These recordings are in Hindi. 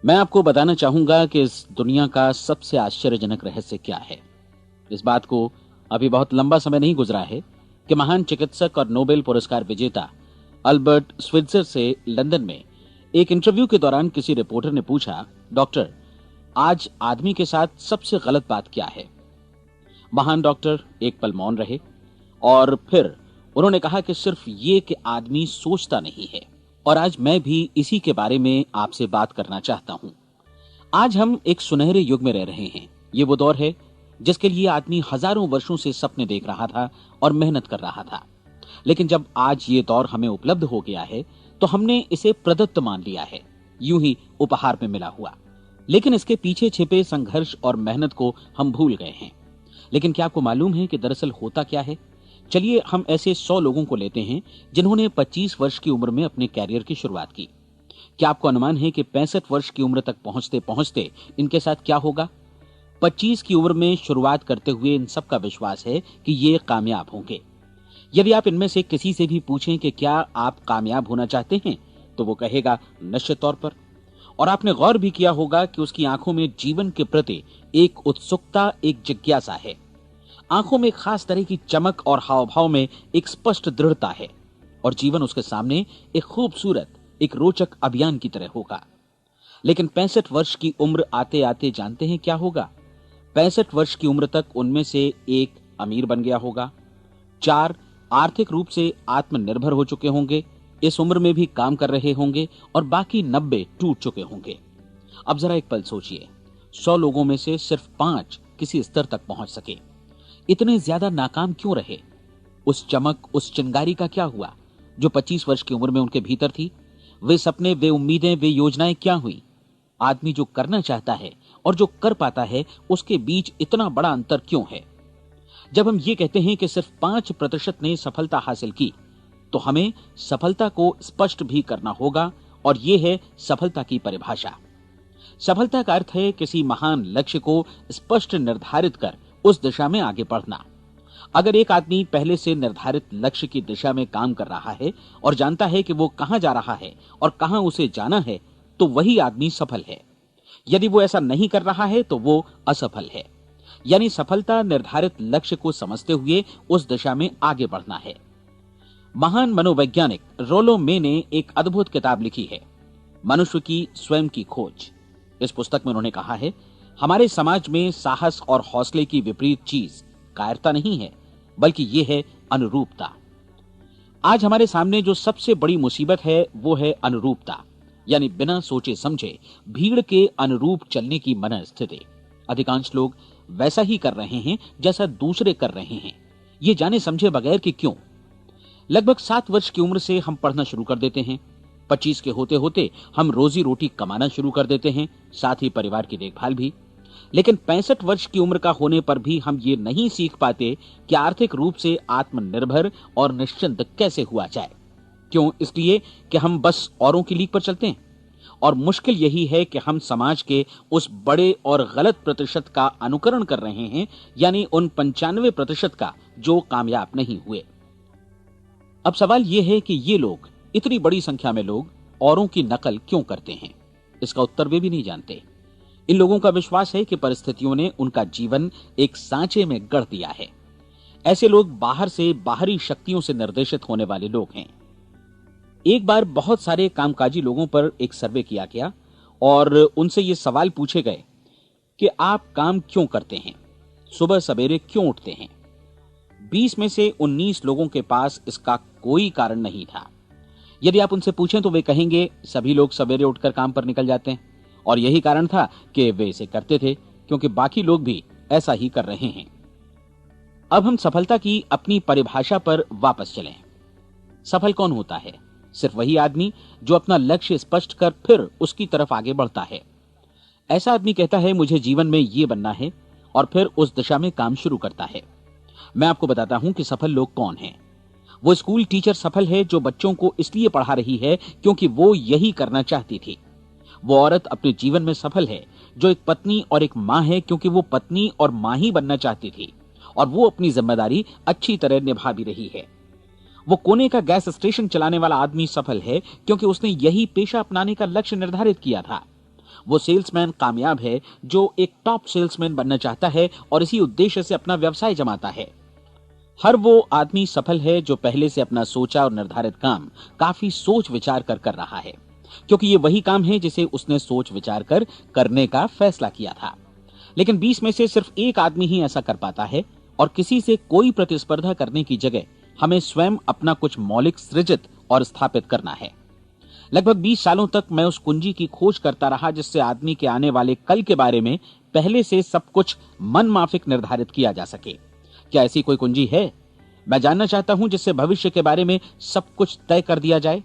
मैं आपको बताना चाहूंगा कि इस दुनिया का सबसे आश्चर्यजनक रहस्य क्या है। इस बात को अभी बहुत लंबा समय नहीं गुजरा है कि महान चिकित्सक और नोबेल पुरस्कार विजेता अल्बर्ट स्विट्जर से लंदन में एक इंटरव्यू के दौरान किसी रिपोर्टर ने पूछा, डॉक्टर, आज आदमी के साथ सबसे गलत बात क्या है। महान डॉक्टर एक पल मौन रहे और फिर उन्होंने कहा कि सिर्फ ये कि आदमी सोचता नहीं है। और आज मैं भी इसी के बारे में आपसे बात करना चाहता हूं। आज हम एक सुनहरे युग में रह रहे हैं। ये वो दौर है जिसके लिए आदमी हजारों वर्षों से सपने देख रहा था और मेहनत कर रहा था। लेकिन जब आज ये दौर हमें उपलब्ध हो गया है तो हमने इसे प्रदत्त मान लिया है, यूं ही उपहार में मिला हुआ। लेकिन इसके पीछे छिपे संघर्ष और मेहनत को हम भूल गए हैं। लेकिन क्या आपको मालूम है कि दरअसल होता क्या है? चलिए हम ऐसे 100 लोगों को लेते हैं जिन्होंने 25 वर्ष की उम्र में अपने कैरियर की शुरुआत की। क्या आपको अनुमान है कि 65 वर्ष की उम्र तक पहुंचते पहुंचते इनके साथ क्या होगा? 25 की उम्र में शुरुआत करते हुए इन सबका विश्वास है कि ये कामयाब होंगे। यदि आप इनमें से किसी से भी पूछें कि क्या आप कामयाब होना चाहते हैं, तो वो कहेगा निश्चित तौर पर। और आपने गौर भी किया होगा कि उसकी आंखों में जीवन के प्रति एक उत्सुकता, एक जिज्ञासा है। आंखों में खास तरह की चमक और हाव भाव में एक स्पष्ट दृढ़ता है और जीवन उसके सामने एक खूबसूरत, एक रोचक अभियान की तरह होगा। लेकिन 65 वर्ष की उम्र आते आते जानते हैं क्या होगा? 65 वर्ष की उम्र तक उनमें से एक अमीर बन गया होगा, 4 आर्थिक रूप से आत्मनिर्भर हो चुके होंगे, इस उम्र में भी काम कर रहे होंगे और बाकी 90 टूट चुके होंगे। अब जरा एक पल सोचिए, 100 लोगों में से सिर्फ 5 किसी स्तर तक पहुंच सके। इतने ज्यादा नाकाम क्यों रहे? उस चमक, उस चिंगारी का क्या हुआ जो 25 वर्ष की उम्र में उनके भीतर थी? वे सपने, वे उम्मीदें, वे योजनाएं क्या हुई? आदमी जो करना चाहता है और जो कर पाता है, उसके बीच इतना बड़ा अंतर क्यों है? जब हम ये कहते हैं कि सिर्फ 5% ने सफलता हासिल की, तो हमें सफलता को स्पष्ट भी करना होगा और यह है सफलता की परिभाषा। सफलता का अर्थ है किसी महान लक्ष्य को स्पष्ट निर्धारित कर उस दिशा में आगे बढ़ना। अगर एक आदमी पहले से निर्धारित लक्ष्य की दिशा में काम कर रहा है और जानता है कि वो कहां जा रहा है और कहां उसे जाना है, तो वही आदमी सफल है। यदि वो ऐसा नहीं कर रहा है तो वो असफल है। यानी सफलता निर्धारित लक्ष्य को समझते हुए उस दिशा में आगे बढ़ना है। महान मनोवैज्ञानिक रोलो मे ने एक अद्भुत किताब लिखी है, मनुष्य की स्वयं की खोज। इस पुस्तक में उन्होंने कहा है, हमारे समाज में साहस और हौसले की विपरीत चीज कायरता नहीं है, बल्कि यह है अनुरूपता। आज हमारे सामने जो सबसे बड़ी मुसीबत है वो है अनुरूपता, यानी बिना सोचे समझे भीड़ के अनुरूप चलने की मनस्थिति। अधिकांश लोग वैसा ही कर रहे हैं जैसा दूसरे कर रहे हैं, ये जाने समझे बगैर कि क्यों। लगभग 7 वर्ष की उम्र से हम पढ़ना शुरू कर देते हैं। 25 के होते होते हम रोजी रोटी कमाना शुरू कर देते हैं, साथ ही परिवार की देखभाल भी। लेकिन 65 वर्ष की उम्र का होने पर भी हम ये नहीं सीख पाते कि आर्थिक रूप से आत्मनिर्भर और निश्चिंत कैसे हुआ जाए। क्यों? इसलिए कि हम बस औरों की लीक पर चलते हैं। और मुश्किल यही है कि हम समाज के उस बड़े और गलत प्रतिशत का अनुकरण कर रहे हैं, यानी उन 95% का जो कामयाब नहीं हुए। अब सवाल यह है कि ये लोग, इतनी बड़ी संख्या में लोग, औरों की नकल क्यों करते हैं? इसका उत्तर वे भी नहीं जानते। इन लोगों का विश्वास है कि परिस्थितियों ने उनका जीवन एक सांचे में गढ़ दिया है। ऐसे लोग बाहर से, बाहरी शक्तियों से निर्देशित होने वाले लोग हैं। एक बार बहुत सारे कामकाजी लोगों पर एक सर्वे किया गया और उनसे ये सवाल पूछे गए कि आप काम क्यों करते हैं, सुबह सवेरे क्यों उठते हैं? 20 में से 19 लोगों के पास इसका कोई कारण नहीं था। यदि आप उनसे पूछें तो वे कहेंगे सभी लोग सवेरे उठकर काम पर निकल जाते हैं और यही कारण था कि वे इसे करते थे क्योंकि बाकी लोग भी ऐसा ही कर रहे हैं। अब हम सफलता की अपनी परिभाषा पर वापस चलें। सफल कौन होता है? सिर्फ वही आदमी जो अपना लक्ष्य स्पष्ट कर फिर उसकी तरफ आगे बढ़ता है। ऐसा आदमी कहता है मुझे जीवन में ये बनना है और फिर उस दिशा में काम शुरू करता है। मैं आपको बताता हूं कि सफल लोग कौन हैं। वो स्कूल टीचर सफल है जो बच्चों को इसलिए पढ़ा रही है क्योंकि वो यही करना चाहती थी। वो औरत अपने जीवन में सफल है जो एक पत्नी और एक मां है क्योंकि वो पत्नी और मां ही बनना चाहती थी और वो अपनी जिम्मेदारी अच्छी तरह निभा भी रही है। वो कोने का गैस स्टेशन चलाने वाला आदमी सफल है क्योंकि उसने यही पेशा अपनाने का लक्ष्य निर्धारित किया था। वो सेल्समैन कामयाब है जो एक टॉप सेल्समैन बनना चाहता है और इसी उद्देश्य से अपना व्यवसाय जमाता है। हर वो आदमी सफल है जो पहले से अपना सोचा और निर्धारित काम काफी सोच विचार कर रहा है, क्योंकि ये वही काम है जिसे उसने सोच विचार कर करने का फैसला किया था। लेकिन 20 में से सिर्फ एक आदमी ही ऐसा कर पाता है, और किसी से कोई प्रतिस्पर्धा करने की जगह हमें स्वयं अपना कुछ मौलिक सृजित और स्थापित करना है। लगभग 20 सालों तक मैं उस कुंजी की खोज करता रहा जिससे आदमी के आने वाले कल के बारे में पहले से सब कुछ मन माफिक निर्धारित किया जा सके। क्या ऐसी कोई कुंजी है? मैं जानना चाहता हूं जिससे भविष्य के बारे में सब कुछ तय कर दिया जाए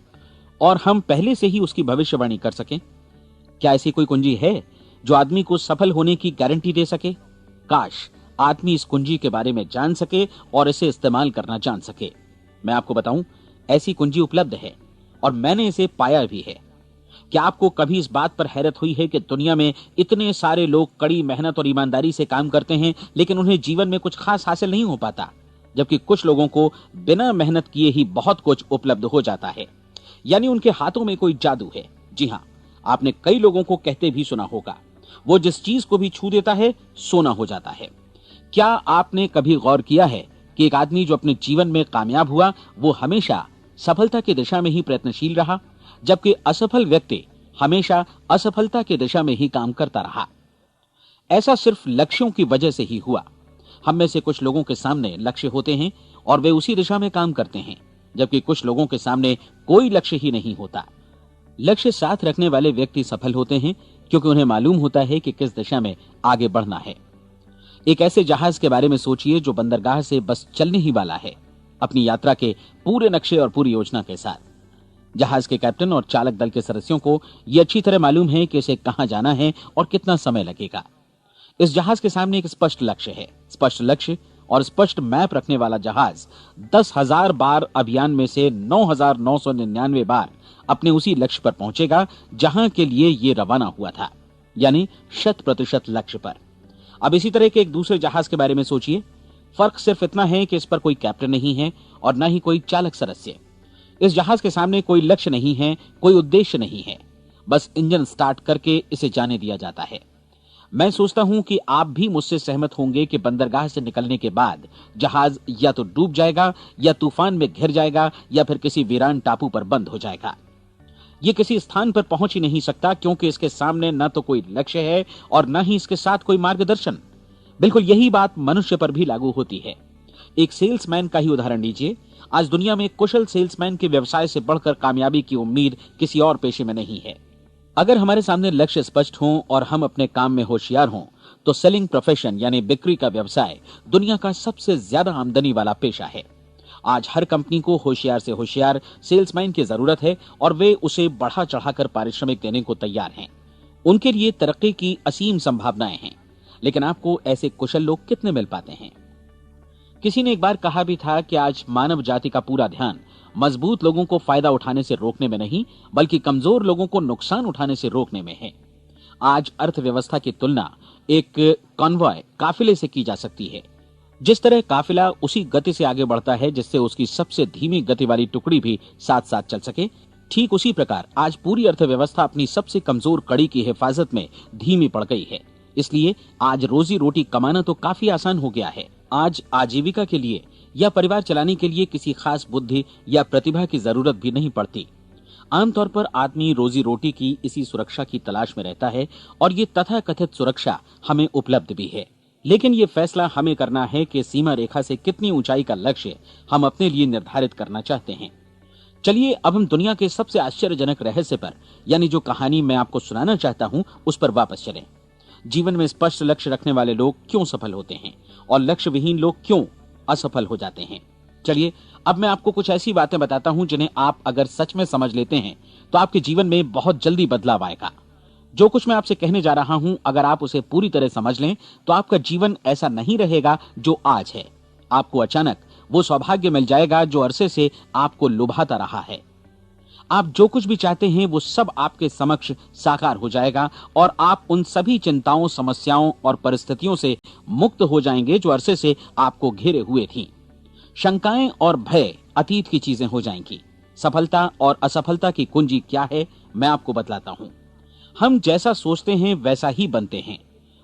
और हम पहले से ही उसकी भविष्यवाणी कर सकें। क्या ऐसी कोई कुंजी है जो आदमी को सफल होने की गारंटी दे सके? काश आदमी इस कुंजी के बारे में जान सके और इसे इस्तेमाल करना जान सके। मैं आपको बताऊं, ऐसी कुंजी उपलब्ध है और मैंने इसे पाया भी है। क्या आपको कभी इस बात पर हैरत हुई है कि दुनिया में इतने सारे लोग कड़ी मेहनत और ईमानदारी से काम करते हैं, लेकिन उन्हें जीवन में कुछ खास हासिल नहीं हो पाता, जबकि कुछ लोगों को बिना मेहनत किए ही बहुत कुछ उपलब्ध हो जाता है। यानी उनके हाथों में कोई जादू है। जी हां, आपने कई लोगों को कहते भी सुना होगा, वो जिस चीज को भी छू देता है सोना हो जाता है। क्या आपने कभी गौर किया है कि एक आदमी जो अपने जीवन में कामयाब हुआ वो हमेशा सफलता की दिशा में ही प्रयत्नशील रहा, जबकि असफल व्यक्ति हमेशा असफलता की दिशा में ही काम करता रहा? ऐसा सिर्फ लक्ष्यों की वजह से ही हुआ। हम में से कुछ लोगों के सामने लक्ष्य होते हैं और वे उसी दिशा में काम करते हैं, जबकि कुछ लोगों के सामने कोई लक्ष्य ही नहीं होता। लक्ष्य साथ रखने वाले व्यक्ति सफल होते हैं क्योंकि उन्हें मालूम होता है कि किस दिशा में आगे बढ़ना है। एक ऐसे जहाज के बारे में सोचिए जो बंदरगाह से बस चलने ही वाला है, अपनी यात्रा के पूरे नक्शे और पूरी योजना के साथ। जहाज के कैप्टन और चालक दल के सदस्यों को यह अच्छी तरह मालूम है कि इसे कहां जाना है और कितना समय लगेगा। इस जहाज के सामने एक स्पष्ट लक्ष्य है। स्पष्ट लक्ष्य और स्पष्ट मैप रखने वाला जहाज 10,000 बार अभियान में से 9,999 बार अपने उसी लक्ष्य पर पहुंचेगा जहां के लिए ये रवाना हुआ था, यानी 100% लक्ष्य पर। अब इसी तरह के एक दूसरे जहाज के बारे में सोचिए। फर्क सिर्फ इतना है कि इस पर कोई कैप्टन नहीं है और न ही कोई चालक सदस्य। इस जहाज के सामने कोई लक्ष्य नहीं है, कोई उद्देश्य नहीं है, बस इंजन स्टार्ट करके इसे जाने दिया जाता है। मैं सोचता हूं कि आप भी मुझसे सहमत होंगे कि बंदरगाह से निकलने के बाद जहाज या तो डूब जाएगा या तूफान में घिर जाएगा या फिर किसी वीरान टापू पर बंद हो जाएगा। ये किसी स्थान पर पहुंच ही नहीं सकता क्योंकि इसके सामने न तो कोई लक्ष्य है और न ही इसके साथ कोई मार्गदर्शन। बिल्कुल यही बात मनुष्य पर भी लागू होती है। एक सेल्समैन का ही उदाहरण लीजिए। आज दुनिया में कुशल सेल्समैन के व्यवसाय से बढ़कर कामयाबी की उम्मीद किसी और पेशे में नहीं है। अगर हमारे सामने लक्ष्य स्पष्ट हों और हम अपने काम में होशियार हों तो सेलिंग प्रोफेशन यानी बिक्री का व्यवसाय दुनिया का सबसे ज्यादा आमदनी वाला पेशा है। आज हर कंपनी को होशियार से होशियार सेल्समैन की जरूरत है और वे उसे बढ़ा चढ़ाकर पारिश्रमिक देने को तैयार हैं। उनके लिए तरक्की की असीम संभावनाएं हैं, लेकिन आपको ऐसे कुशल लोग कितने मिल पाते हैं? किसी ने एक बार कहा भी था कि आज मानव जाति का पूरा ध्यान मजबूत लोगों को फायदा उठाने से रोकने में नहीं, बल्कि कमजोर लोगों को नुकसान उठाने से रोकने में है। आज अर्थव्यवस्था की तुलना एक कॉन्वॉय काफिले से की जा सकती है। जिस तरह काफिला उसी गति से आगे बढ़ता है जिससे उसकी सबसे धीमी गति वाली टुकड़ी भी साथ साथ चल सके, ठीक उसी प्रकार आज पूरी अर्थव्यवस्था अपनी सबसे कमजोर कड़ी की हिफाजत में धीमी पड़ गई है। इसलिए आज रोजी रोटी कमाना तो काफी आसान हो गया है। आज आजीविका के लिए या परिवार चलाने के लिए किसी खास बुद्धि या प्रतिभा की जरूरत भी नहीं पड़ती। आमतौर पर आदमी रोजी रोटी की इसी सुरक्षा की तलाश में रहता है और ये तथाकथित सुरक्षा हमें उपलब्ध भी है। लेकिन ये फैसला हमें करना है कि सीमा रेखा से कितनी ऊंचाई का लक्ष्य हम अपने लिए निर्धारित करना चाहते हैं। चलिए अब हम दुनिया के सबसे आश्चर्यजनक रहस्य पर, यानी जो कहानी मैं आपको सुनाना चाहता हूं, उस पर वापस चलें। जीवन में स्पष्ट लक्ष्य रखने वाले लोग क्यों सफल होते हैं और लक्ष्य विहीन लोग क्यों असफल हो जाते हैं? चलिए अब मैं आपको कुछ ऐसी बातें बताता हूं जिन्हें आप अगर सच में समझ लेते हैं तो आपके जीवन में बहुत जल्दी बदलाव आएगा। जो कुछ मैं आपसे कहने जा रहा हूं, अगर आप उसे पूरी तरह समझ लें तो आपका जीवन ऐसा नहीं रहेगा जो आज है। आपको अचानक वो सौभाग्य मिल जाएगा जो अरसे से आपको लुभाता रहा है। आप जो कुछ भी चाहते हैं वो सब आपके समक्ष साकार हो जाएगा और आप उन सभी चिंताओं, समस्याओं और परिस्थितियों से मुक्त हो जाएंगे जो अरसे से आपको घेरे हुए थीं। शंकाएं और भय अतीत की चीजें हो जाएंगी। सफलता और असफलता की कुंजी क्या है, मैं आपको बतलाता हूं। हम जैसा सोचते हैं वैसा ही बनते हैं।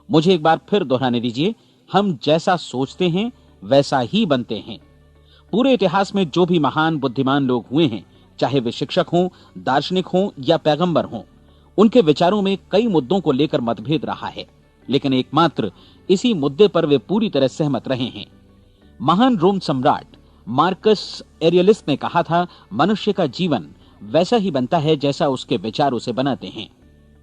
मुझे एक बार फिर दोहराने दीजिए, हम जैसा सोचते हैं वैसा ही बनते हैं। पूरे इतिहास में जो भी महान बुद्धिमान लोग हुए हैं, चाहे वे शिक्षक हों, दार्शनिक हों या पैगंबर हों, उनके विचारों में कई मुद्दों को लेकर मतभेद रहा है, लेकिन एकमात्र इसी मुद्दे पर वे पूरी तरह सहमत रहे हैं। महान रोम सम्राट मार्कस एरियलिस ने कहा था, मनुष्य का जीवन वैसा ही बनता है जैसा उसके विचार उसे बनाते हैं।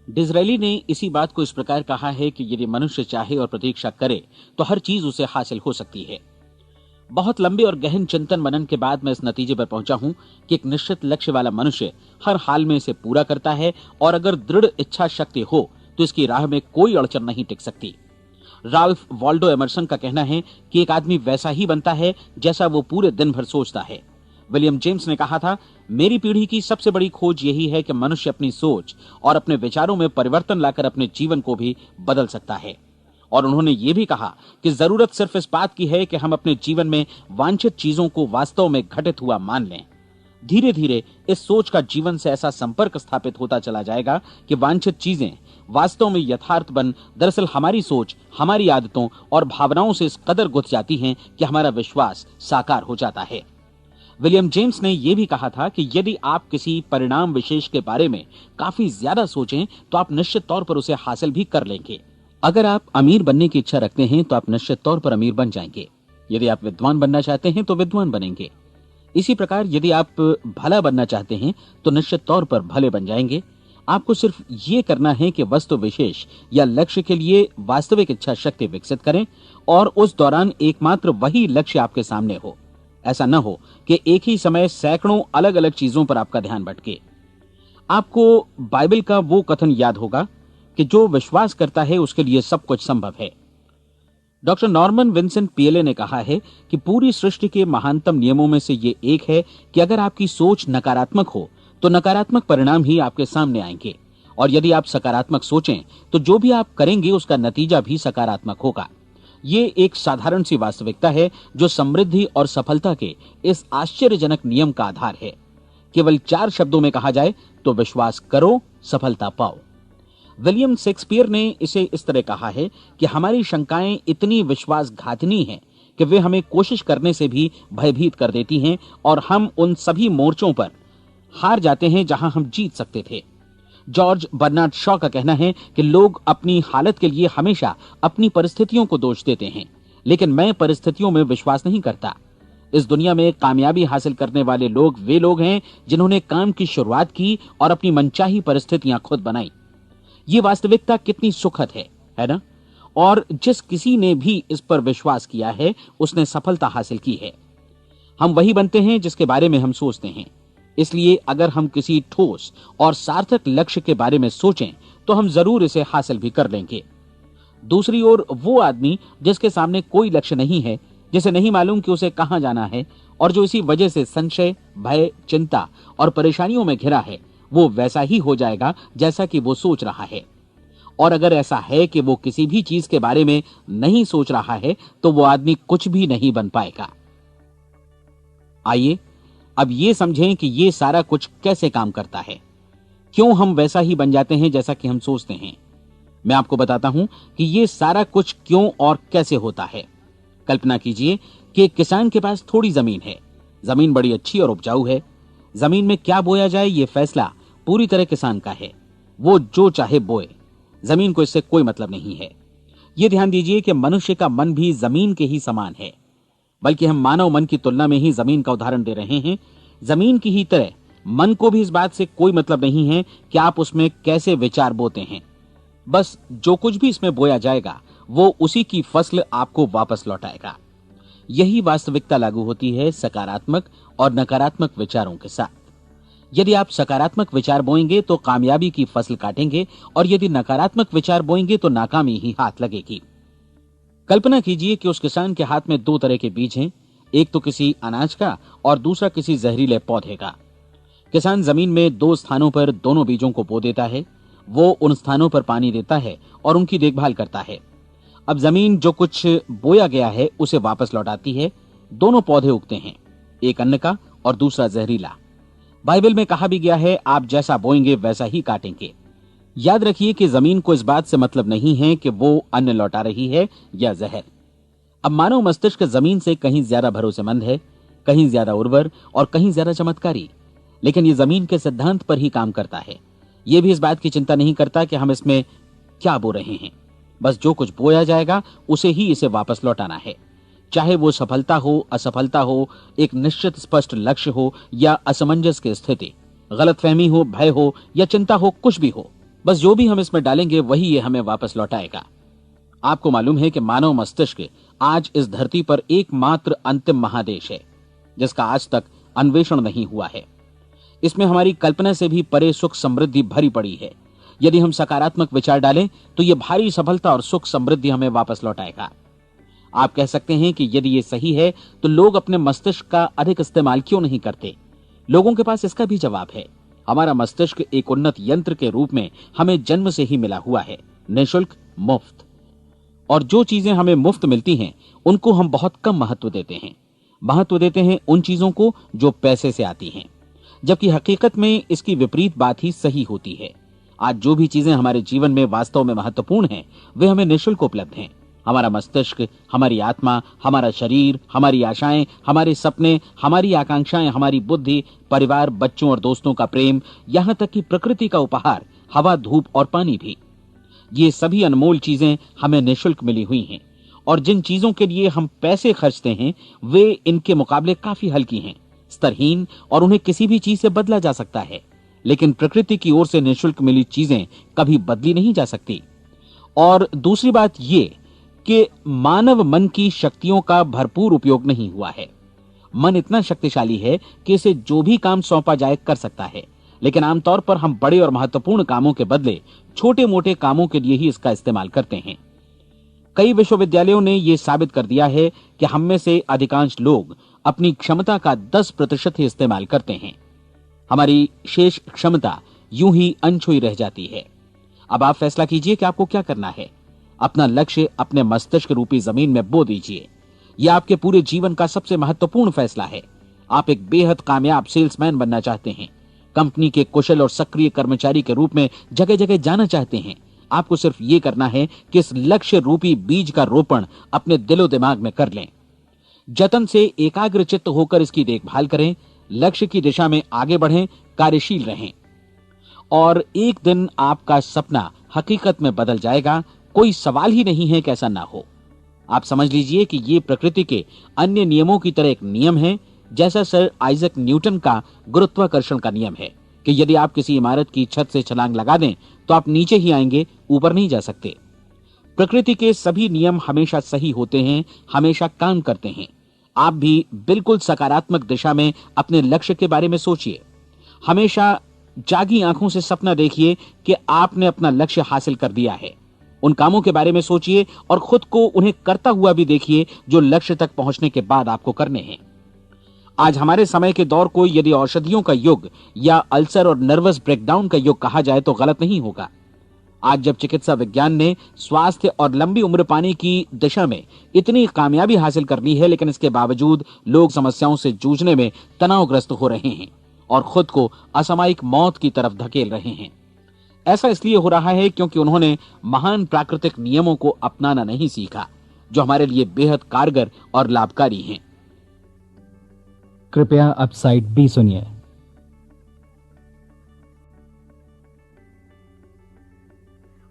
डिज़रायली ने इसी बात को इस प्रकार कहा है कि यदि मनुष्य चाहे और प्रतीक्षा करे तो हर चीज उसे हासिल हो सकती है। बहुत लंबे और गहन चिंतन मनन के बाद मैं इस नतीजे पर पहुंचा हूं कि एक निश्चित लक्ष्य वाला मनुष्य हर हाल में इसे पूरा करता है, और अगर दृढ़ इच्छा शक्ति हो तो इसकी राह में कोई अड़चन नहीं टिक सकती। राल्फ वॉल्डो एमर्सन का कहना है कि एक आदमी वैसा ही बनता है जैसा वो पूरे दिन भर सोचता है। विलियम जेम्स ने कहा था, मेरी पीढ़ी की सबसे बड़ी खोज यही है कि मनुष्य अपनी सोच और अपने विचारों में परिवर्तन लाकर अपने जीवन को भी बदल सकता है। और उन्होंने ये भी कहा कि जरूरत सिर्फ इस बात की है कि हम अपने जीवन में वांछित चीजों को वास्तव में घटित हुआ मान लें। धीरे धीरे इस सोच का जीवन से ऐसा संपर्क स्थापित होता चला जाएगा कि वांछित चीजें वास्तव में यथार्थ बन दरअसल हमारी सोच, हमारी आदतों और भावनाओं से इस कदर गुथ जाती हैं कि हमारा विश्वास साकार हो जाता है। विलियम जेम्स ने यह भी कहा था कि यदि आप किसी परिणाम विशेष के बारे में काफी ज्यादा सोचें तो आप निश्चित तौर पर उसे हासिल भी कर लेंगे। अगर आप अमीर बनने की इच्छा रखते हैं तो आप निश्चित तौर पर अमीर बन जाएंगे। यदि आप विद्वान बनना चाहते हैं तो विद्वान बनेंगे। इसी प्रकार यदि आप भला बनना चाहते हैं तो निश्चित तौर पर भले बन जाएंगे। आपको सिर्फ ये करना है कि वस्तु विशेष या लक्ष्य के लिए वास्तविक इच्छा शक्ति विकसित करें और उस दौरान एकमात्र वही लक्ष्य आपके सामने हो। ऐसा न हो कि एक ही समय सैकड़ों अलग अलग चीजों पर आपका ध्यान भटके। आपको बाइबल का वो कथन याद होगा कि जो विश्वास करता है उसके लिए सब कुछ संभव है। डॉक्टर नॉर्मन विंसेंट पीएले ने कहा है कि पूरी सृष्टि के महानतम नियमों में से ये एक है कि अगर आपकी सोच नकारात्मक हो तो नकारात्मक परिणाम ही आपके सामने आएंगे, और यदि आप सकारात्मक सोचें तो जो भी आप करेंगे उसका नतीजा भी सकारात्मक होगा। ये एक साधारण सी वास्तविकता है जो समृद्धि और सफलता के इस आश्चर्यजनक नियम का आधार है। केवल 4 शब्दों में कहा जाए तो विश्वास करो, सफलता पाओ। विलियम शेक्सपियर ने इसे इस तरह कहा है कि हमारी शंकाएं इतनी विश्वासघातिनी हैं कि वे हमें कोशिश करने से भी भयभीत कर देती हैं, और हम उन सभी मोर्चों पर हार जाते हैं जहां हम जीत सकते थे। जॉर्ज बर्नार्ड शॉ का कहना है कि लोग अपनी हालत के लिए हमेशा अपनी परिस्थितियों को दोष देते हैं, लेकिन मैं परिस्थितियों में विश्वास नहीं करता। इस दुनिया में कामयाबी हासिल करने वाले लोग वे लोग हैं जिन्होंने काम की शुरुआत की और अपनी मनचाही परिस्थितियां खुद बनाई। ये वास्तविकता कितनी सुखद है ना? और जिस किसी ने भी इस पर विश्वास किया है उसने सफलता हासिल की है। हम वही बनते हैं जिसके बारे में हम सोचते हैं। इसलिए अगर हम किसी ठोस और सार्थक लक्ष्य के बारे में सोचें तो हम जरूर इसे हासिल भी कर लेंगे। दूसरी ओर वो आदमी जिसके सामने कोई लक्ष्य नहीं है, जिसे नहीं मालूम कि उसे कहां जाना है, और जो इसी वजह से संशय, भय, चिंता और परेशानियों में घिरा है, वो वैसा ही हो जाएगा जैसा कि वो सोच रहा है। और अगर ऐसा है कि वो किसी भी चीज के बारे में नहीं सोच रहा है तो वो आदमी कुछ भी नहीं बन पाएगा। आइए अब ये समझें कि ये सारा कुछ कैसे काम करता है, क्यों हम वैसा ही बन जाते हैं जैसा कि हम सोचते हैं। मैं आपको बताता हूं कि ये सारा कुछ क्यों और कैसे होता है। कल्पना कीजिए कि एक किसान के पास थोड़ी जमीन है। जमीन बड़ी अच्छी और उपजाऊ है। जमीन में क्या बोया जाए ये फैसला पूरी तरह किसान का है। वो जो चाहे बोए, जमीन को इससे कोई मतलब नहीं है। ये ध्यान दीजिए कि मनुष्य का मन भी जमीन के ही समान है, बल्कि हम मानव मन की तुलना में ही जमीन का उदाहरण दे रहे हैं। जमीन की ही तरह मन को भी इस बात से कोई मतलब नहीं है कि आप उसमें कैसे विचार बोते हैं। बस जो कुछ भी इसमें बोया जाएगा वो उसी की फसल आपको वापस लौटाएगा। यही वास्तविकता लागू होती है सकारात्मक और नकारात्मक विचारों के साथ। यदि आप सकारात्मक विचार बोएंगे तो कामयाबी की फसल काटेंगे, और यदि नकारात्मक विचार बोएंगे तो नाकामी ही हाथ लगेगी। कल्पना कीजिए कि उस किसान के हाथ में 2 तरह के बीज हैं, एक तो किसी अनाज का और दूसरा किसी जहरीले पौधे का। किसान जमीन में 2 स्थानों पर दोनों बीजों को बो देता है। वो उन स्थानों पर पानी देता है और उनकी देखभाल करता है। अब जमीन जो कुछ बोया गया है उसे वापस लौटाती है। दोनों पौधे उगते हैं, एक अन्न का और दूसरा जहरीला। बाइबल में कहा भी गया है, आप जैसा बोएंगे वैसा ही काटेंगे। याद रखिए कि जमीन को इस बात से मतलब नहीं है कि वो अन्न लौटा रही है या जहर। अब मानव मस्तिष्क जमीन से कहीं ज्यादा भरोसेमंद है, कहीं ज्यादा उर्वर और कहीं ज्यादा चमत्कारी, लेकिन ये जमीन के सिद्धांत पर ही काम करता है। ये भी इस बात की चिंता नहीं करता कि हम इसमें क्या बो रहे हैं। बस जो कुछ बोया जाएगा उसे ही इसे वापस लौटाना है, चाहे वो सफलता हो, असफलता हो, एक निश्चित स्पष्ट लक्ष्य हो या असमंजस की स्थिति, गलतफहमी हो, भय हो या चिंता हो, कुछ भी हो। बस जो भी हम इसमें डालेंगे वही ये हमें वापस लौटाएगा। आपको मालूम है कि मानव मस्तिष्क आज इस धरती पर एकमात्र अंतिम महादेश है जिसका आज तक अन्वेषण नहीं हुआ है। इसमें हमारी कल्पना से भी परे सुख समृद्धि भरी पड़ी है। यदि हम सकारात्मक विचार डालें तो यह भारी सफलता और सुख समृद्धि हमें वापस लौटाएगा। आप कह सकते हैं कि यदि ये सही है तो लोग अपने मस्तिष्क का अधिक इस्तेमाल क्यों नहीं करते? लोगों के पास इसका भी जवाब है। हमारा मस्तिष्क एक उन्नत यंत्र के रूप में हमें जन्म से ही मिला हुआ है, निःशुल्क, मुफ्त। और जो चीजें हमें मुफ्त मिलती हैं उनको हम बहुत कम महत्व देते हैं। महत्व देते हैं उन चीजों को जो पैसे से आती हैं, जबकि हकीकत में इसकी विपरीत बात ही सही होती है। आज जो भी चीजें हमारे जीवन में वास्तव में महत्वपूर्ण हैं वे हमें निःशुल्क उपलब्ध हैं। हमारा मस्तिष्क, हमारी आत्मा, हमारा शरीर, हमारी आशाएं, हमारे सपने, हमारी आकांक्षाएं, हमारी बुद्धि, परिवार, बच्चों और दोस्तों का प्रेम, यहां तक कि प्रकृति का उपहार, हवा, धूप और पानी भी, ये सभी अनमोल चीजें हमें निःशुल्क मिली हुई हैं। और जिन चीजों के लिए हम पैसे खर्चते हैं वे इनके मुकाबले काफी हल्की हैं, स्तरहीन, और उन्हें किसी भी चीज से बदला जा सकता है। लेकिन प्रकृति की ओर से निःशुल्क मिली चीजें कभी बदली नहीं जा सकती। और दूसरी बात ये कि मानव मन की शक्तियों का भरपूर उपयोग नहीं हुआ है। मन इतना शक्तिशाली है कि इसे जो भी काम सौंपा जाए कर सकता है, लेकिन आमतौर पर हम बड़े और महत्वपूर्ण कामों के बदले छोटे मोटे कामों के लिए ही इसका इस्तेमाल करते हैं। कई विश्वविद्यालयों ने यह साबित कर दिया है कि हम में से अधिकांश लोग अपनी क्षमता का 10% ही इस्तेमाल करते हैं। हमारी शेष क्षमता यूं ही अनछुई रह जाती है। अब आप फैसला कीजिए कि आपको क्या करना है। अपना लक्ष्य अपने मस्तिष्क रूपी जमीन में बो दीजिए। यह आपके पूरे जीवन का सबसे महत्वपूर्ण फैसला है। आप एक बेहद कामयाब सेल्समैन बनना चाहते हैं, कंपनी के कुशल और सक्रिय कर्मचारी के रूप में जगह जगह जाना चाहते हैं। आपको सिर्फ ये करना है कि इस लक्ष्य रूपी बीज का रोपण अपने दिलो दिमाग में कर लें। जतन से एकाग्रचित्त होकर इसकी देखभाल करें, लक्ष्य की दिशा में आगे बढ़ें, कार्यशील रहें, और एक दिन आपका सपना हकीकत में बदल जाएगा। कोई सवाल ही नहीं है कि ऐसा ना हो। आप समझ लीजिए कि ये प्रकृति के अन्य नियमों की तरह एक नियम है, जैसा सर आइजक न्यूटन का गुरुत्वाकर्षण का नियम है कि यदि आप किसी इमारत की छत से छलांग लगा दें तो आप नीचे ही आएंगे, ऊपर नहीं जा सकते। प्रकृति के सभी नियम हमेशा सही होते हैं, हमेशा काम करते हैं। आप भी बिल्कुल सकारात्मक दिशा में अपने लक्ष्य के बारे में सोचिए। हमेशा जागी आंखों से सपना देखिए कि आपने अपना लक्ष्य हासिल कर दिया है। उन कामों के बारे में सोचिए और खुद को उन्हें करता हुआ भी देखिए जो लक्ष्य तक पहुंचने के बाद आपको करने हैं। आज हमारे समय के दौर को यदि औषधियों का युग या अल्सर और नर्वस ब्रेकडाउन का युग कहा जाए तो गलत नहीं होगा। आज जब चिकित्सा विज्ञान ने स्वास्थ्य और लंबी उम्र पाने की दिशा में इतनी कामयाबी हासिल कर ली है, लेकिन इसके बावजूद लोग समस्याओं से जूझने में तनावग्रस्त हो रहे हैं और खुद को असामयिक मौत की तरफ धकेल रहे हैं। ऐसा इसलिए हो रहा है क्योंकि उन्होंने महान प्राकृतिक नियमों को अपनाना नहीं सीखा, जो हमारे लिए बेहद कारगर और लाभकारी हैं। कृपया अब साइड बी सुनिए।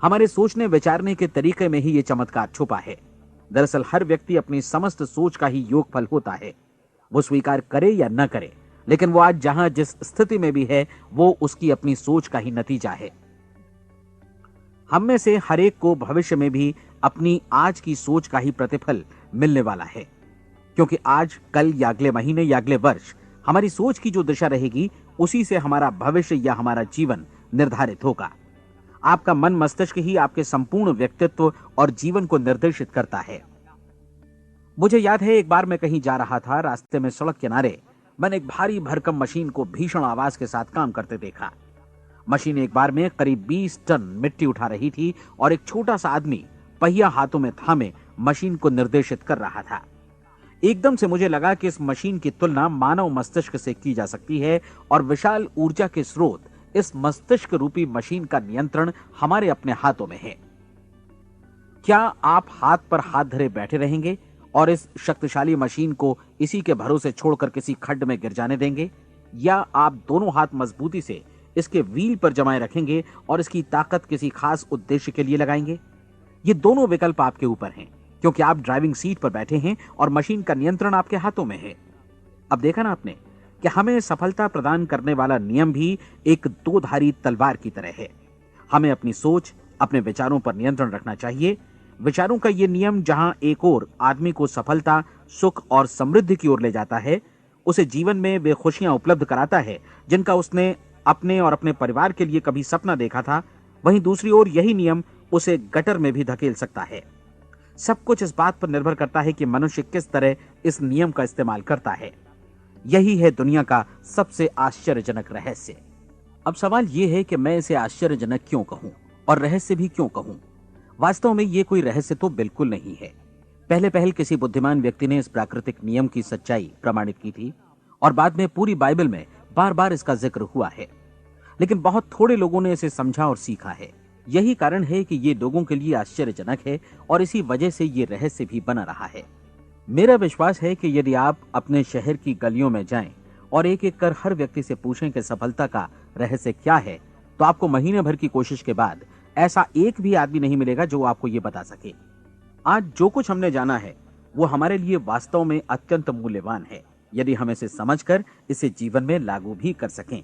हमारे सोचने विचारने के तरीके में ही ये चमत्कार छुपा है। दरअसल हर व्यक्ति अपनी समस्त सोच का ही योगफल होता है। वो स्वीकार करे या न करे, लेकिन वो आज जहां जिस स्थिति में भी है वो उसकी अपनी सोच का ही नतीजा है। हम में से हर एक को भविष्य में भी अपनी आज की सोच का ही प्रतिफल मिलने वाला है, क्योंकि आज, कल या अगले महीने या अगले वर्ष हमारी सोच की जो दिशा रहेगी उसी से हमारा भविष्य या हमारा जीवन निर्धारित होगा। आपका मन मस्तिष्क ही आपके संपूर्ण व्यक्तित्व और जीवन को निर्देशित करता है। मुझे याद है एक बार मैं कहीं जा रहा था, रास्ते में सड़क किनारे मैंने एक भारी भरकम मशीन को भीषण आवाज के साथ काम करते देखा। मशीन एक बार में करीब 20 टन मिट्टी उठा रही थी और एक छोटा सा आदमी पहिया हाथों में थामे मशीन को निर्देशित कर रहा था। एकदम से मुझे लगा कि इस मशीन की तुलना मानव मस्तिष्क से की जा सकती है और विशाल ऊर्जा के स्रोत इस मस्तिष्क रूपी मशीन का नियंत्रण हमारे अपने हाथों में है। क्या आप हाथ पर हाथ धरे बैठे रहेंगे और इस शक्तिशाली मशीन को इसी के भरोसे छोड़कर किसी खड्ड में गिर जाने देंगे, या आप दोनों हाथ मजबूती से इसके व्हील पर जमाए रखेंगे और इसकी ताकत किसी खास उद्देश्य के लिए लगाएंगे? ये दोनों विकल्प आपके ऊपर हैं, क्योंकि आप ड्राइविंग सीट पर बैठे हैं और मशीन का नियंत्रण आपके हाथों में है। अब देखा ना आपने कि हमें सफलता प्रदान करने वाला नियम भी एक दो-धारी तलवार की तरह है। हमें अपनी सोच, अपने विचारों पर नियंत्रण रखना चाहिए। विचारों का ये नियम जहां एक ओर आदमी को सफलता, सुख और समृद्धि की ओर ले जाता है, उसे जीवन में वे खुशियां उपलब्ध कराता है जिनका उसने अपने और अपने परिवार के लिए कभी सपना देखा था, वहीं दूसरी ओर यही नियम उसे गटर में भी धकेल सकता है। सब कुछ इस बात पर निर्भर करता है कि मनुष्य किस तरह इस नियम का इस्तेमाल करता है। यही है दुनिया का सबसे आश्चर्यजनक रहस्य। अब सवाल यह है कि मैं इसे आश्चर्यजनक क्यों कहूं और रहस्य भी क्यों कहूं? वास्तव में यह कोई रहस्य तो बिल्कुल नहीं है। पहले पहल किसी बुद्धिमान व्यक्ति ने इस प्राकृतिक नियम की सच्चाई प्रमाणित की थी और बाद में पूरी बाइबल में बार बार इसका जिक्र हुआ है, लेकिन बहुत थोड़े लोगों ने इसे समझा और सीखा है। यही कारण है कि ये लोगों के लिए आश्चर्यजनक है और इसी वजह से ये रहस्य भी बना रहा है। मेरा विश्वास है कि यदि आप अपने शहर की गलियों में जाएं और एक एक कर हर व्यक्ति से पूछें कि सफलता का रहस्य क्या है, तो आपको महीने भर की कोशिश के बाद ऐसा एक भी आदमी नहीं मिलेगा जो आपको ये बता सके। आज जो कुछ हमने जाना है वो हमारे लिए वास्तव में अत्यंत मूल्यवान है, यदि हम इसे समझकर इसे जीवन में लागू भी कर सकें।